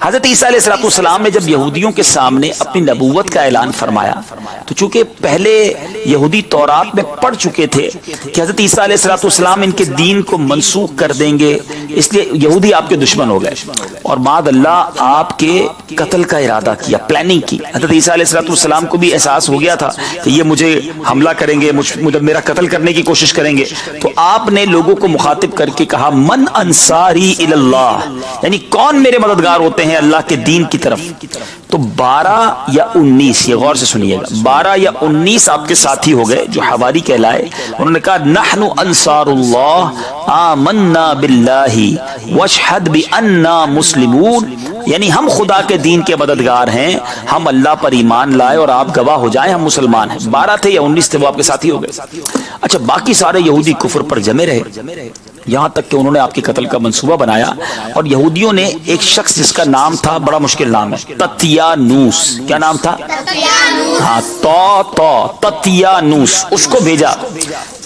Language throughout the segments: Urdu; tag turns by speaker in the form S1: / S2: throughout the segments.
S1: حضرت عیسیٰ علیہ السلام نے جب یہودیوں کے سامنے اپنی نبوت کا اعلان فرمایا تو چونکہ پہلے یہودی تورات میں پڑھ چکے تھے کہ حضرت عیسیٰ علیہ السلام ان کے دین کو منسوخ کر دیں گے، اس لیے یہودی آپ کے دشمن ہو گئے اور معاذ اللہ آپ کے قتل کا ارادہ کیا، پلاننگ کی۔ حضرت عیسیٰ علیہ السلام کو بھی احساس ہو گیا تھا کہ یہ مجھے حملہ کریں گے، مجھے میرا قتل کرنے کی کوشش کریں گے، تو آپ نے لوگوں کو مخاطب کر کے کہا من انصاری الی اللہ، یعنی کون میرے مددگار ہوتے ہیں اللہ کے دین کی طرف۔ تو 12 یا 19، یہ غور سے سنیے گا، 12 یا 19 آپ کے ساتھی ہو گئے جو حواری کہلائے، انہوں نے کہا نحن انصار اللہ آمنا باللہ واشہد بأننا مسلمون، یعنی ہم خدا کے دین کے مددگار ہیں، ہم اللہ پر ایمان لائے اور آپ گواہ ہو جائیں ہم مسلمان ہیں۔ 12 تھے یا 19 تھے وہ آپ کے ساتھی ہو گئے۔ اچھا، باقی سارے یہودی کفر پر جمے رہے یہاں تک کہ انہوں نے آپ کے قتل کا منصوبہ بنایا، اور یہودیوں نے ایک شخص جس کا نام تھا، بڑا مشکل نام ہے، تطیانوس، کیا نام تھا؟ ہاں، تطیانوس، اس کو بھیجا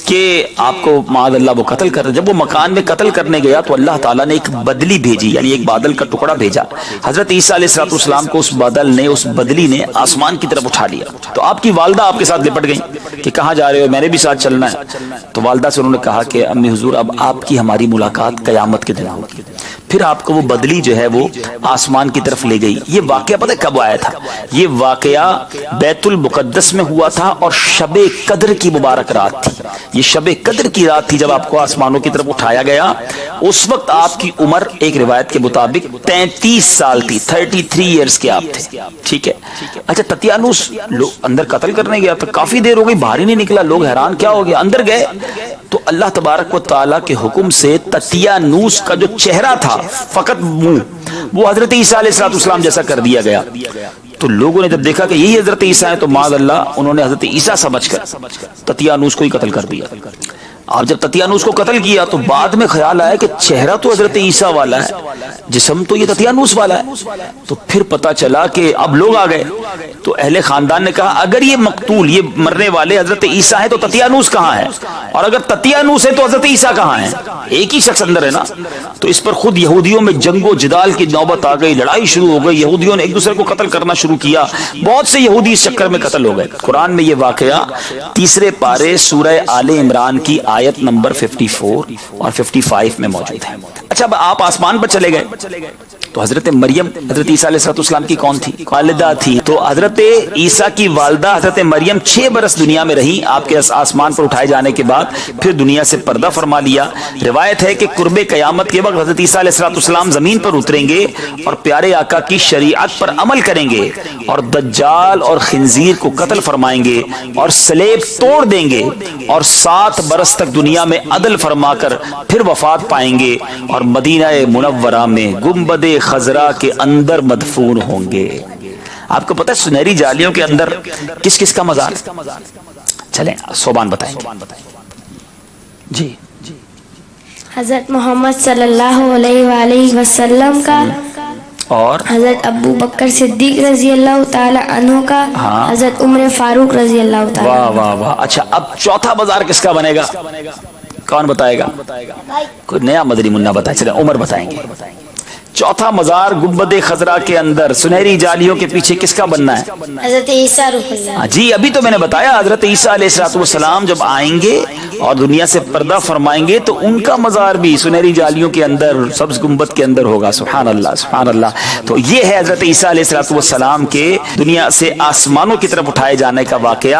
S1: کہ آپ کو معاذ اللہ وہ قتل کر۔ جب وہ مکان میں قتل کرنے گیا تو اللہ تعالیٰ نے ایک بدلی بھیجی، یعنی ایک بادل کا ٹکڑا بھیجا۔ حضرت عیسیٰ علیہ السلام کو اس بادل نے، اس بدلی نے آسمان کی طرف اٹھا لیا۔ تو آپ کی والدہ آپ کے ساتھ لپٹ گئیں کہ کہاں جا رہے ہو، میں نے بھی ساتھ چلنا ہے۔ تو والدہ سے انہوں نے کہا کہ امی حضور اب آپ کی ہماری ملاقات قیامت کے دن ہوگی۔ پھر آپ کو وہ بدلی جو ہے وہ آسمان کی طرف لے گئی۔ یہ واقعہ پتہ کب آیا تھا؟ یہ واقعہ بیت المقدس میں ہوا تھا اور شب قدر کی مبارک رات تھی۔ یہ شب قدر کی رات تھی جب آپ کو آسمانوں کی طرف اٹھایا گیا۔ اس وقت آپ کی عمر ایک روایت کے مطابق 33 سال تھی، 33 ایئرز کے آپ تھے، ٹھیک ہے۔ اچھا، تطیانوس اندر قتل کرنے گیا تو کافی دیر ہو گئی، باہر ہی نہیں نکلا، لوگ حیران کیا ہو گیا۔ اندر گئے تو اللہ تبارک و تعالیٰ کے حکم سے تطیانوس کا جو چہرہ تھا، فقط منہ، وہ حضرت عیسیٰ علیہ السلام جیسا کر دیا گیا۔ تو لوگوں نے جب دیکھا کہ یہی حضرت عیسیٰ ہے تو معاذ اللہ انہوں نے حضرت عیسیٰ سمجھ کر تطیانوس کو ہی قتل کر دیا۔ اور جب تطیانوس کو قتل کیا تو بعد میں خیال آیا کہ چہرہ تو حضرت عیسیٰ والا ہے، جسم تو یہ تطیانوس والا ہے۔ تو پھر پتا چلا کہ اب لوگ آ گئے تو اہل خاندان نے کہا اگر یہ مقتول، یہ مرنے والے حضرت عیسیٰ ہیں تو تطیانوس کہاں ہے، اور اگر تطیانوس ہے تو حضرت عیسیٰ کہاں ہے؟ ایک ہی شخص اندر ہے نا۔ تو اس پر خود یہودیوں میں جنگ و جدال کی نوبت آ گئی، لڑائی شروع ہو گئی، یہودیوں نے ایک دوسرے کو قتل کرنا شروع کیا، بہت سے یہودی اس چکر میں قتل ہو گئے۔ قرآن میں یہ واقعہ 3 پارے سورہ آل عمران کی آیت نمبر 54 اور 55 میں موجود ہے۔ اچھا، اب آپ آسمان پر چلے گئے تو حضرت مریم حضرت عیسیٰ علیہ السلام کی کون تھی؟ والدہ تھی۔ تو حضرت عیسیٰ کی والدہ حضرت مریم 6 برس دنیا میں رہی آپ کے آسمان پر اٹھائے جانے کے بعد، پھر دنیا سے پردہ فرما لیا۔ روایت ہے کہ قرب قیامت کے وقت حضرت عیسیٰ علیہ السلام زمین پر اتریں گے اور پیارے آقا کی شریعت پر عمل کریں گے اور دجال اور خنزیر کو قتل فرمائیں گے اور صلیب توڑ دیں گے اور 7 برس تک دنیا میں عدل فرما کر پھر وفات پائیں گے اور مدینہ منورہ میں گنبد خضرا کے اندر مدفون ہوں گے۔ آپ کو پتہ ہے سنہری جالیوں کے اندر کس کس کا مزار؟ چلیں صوبان بتائیں گے جی۔
S2: حضرت محمد صلی اللہ علیہ وآلہ وسلم کا،
S1: اور
S2: حضرت ابو بکر صدیق رضی اللہ تعالی عنہ کا، حضرت عمر فاروق رضی اللہ تعالی۔
S1: واہ واہ واہ۔ اچھا، اب چوتھا بازار کس کا بنے گا؟ کون بتائے گا؟ کوئی نیا مدنی منا بتائے، چلیں عمر بتائیں گے۔ چوتھا مزار گنبد خضرا کے اندر سنہری جالیوں کے پیچھے کس کا بننا ہے؟
S2: حضرت عیسیٰ روح اللہ۔
S1: جی، ابھی تو میں نے بتایا حضرت عیسیٰ علیہ السلام جب آئیں گے اور دنیا سے پردہ فرمائیں گے تو ان کا مزار بھی سنہری جالیوں کے اندر سبز گنبد کے اندر ہوگا۔ سبحان اللہ سبحان اللہ۔ تو یہ ہے حضرت عیسیٰ علیہ السلام کے دنیا سے آسمانوں کی طرف اٹھائے جانے کا واقعہ۔